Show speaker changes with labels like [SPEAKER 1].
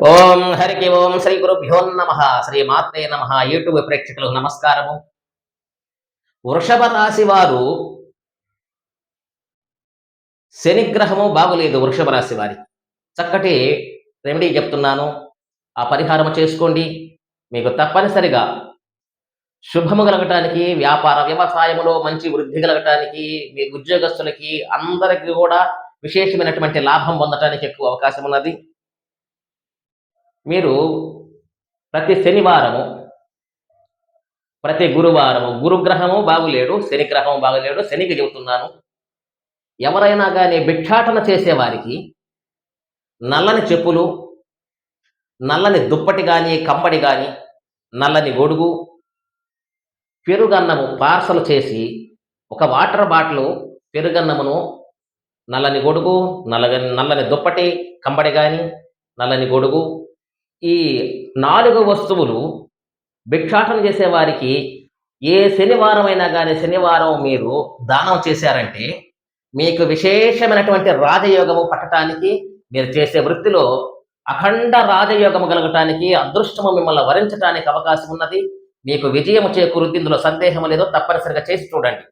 [SPEAKER 1] ఓం హరికి ఓం శ్రీ గురుభ్యో నమ శ్రీ మాత్రే నమ. యూట్యూబ్ ప్రేక్షకులకు నమస్కారము. వృషభ రాశి వారు శనిగ్రహము బాగులేదు. వృషభ రాశి వారికి చక్కటి రెమెడీ చెప్తున్నాను, ఆ పరిహారం చేసుకోండి. మీకు తప్పనిసరిగా శుభము కలగటానికి, వ్యాపార వ్యవసాయములో మంచి వృద్ధి కలగటానికి, మీ ఉద్యోగస్తులకి అందరికీ కూడా విశేషమైనటువంటి లాభం పొందటానికి ఎక్కువ అవకాశం ఉన్నది. మీరు ప్రతి శనివారము, ప్రతి గురువారము, గురుగ్రహము బాగులేడు, శనిగ్రహము బాగులేడు, శనికి చెబుతున్నాను, ఎవరైనా కానీ భిక్షాటన చేసేవారికి నల్లని చెప్పులు, నల్లని దుప్పటి కానీ, కంబడి కానీ, నల్లని గొడుగు, పెరుగన్నము పార్సల్ చేసి ఒక వాటర్ బాటిల్ పెరుగన్నమును, నల్లని గొడుగు, నల్లని దుప్పటి, కంబడి కానీ, నల్లని గొడుగు, ఈ 4 వస్తువులు భిక్షాటన చేసేవారికి ఏ శనివారం అయినా కానీ శనివారం మీరు దానం చేశారంటే మీకు విశేషమైనటువంటి రాజయోగము పట్టడానికి, మీరు చేసే వృత్తిలో అఖండ రాజయోగము కలగటానికి, అదృష్టము మిమ్మల్ని వరించడానికి అవకాశం ఉన్నది. మీకు విజయము చేకూరుద్ది. ఇందులో సందేహం లేదో, తప్పనిసరిగా చేసి చూడండి.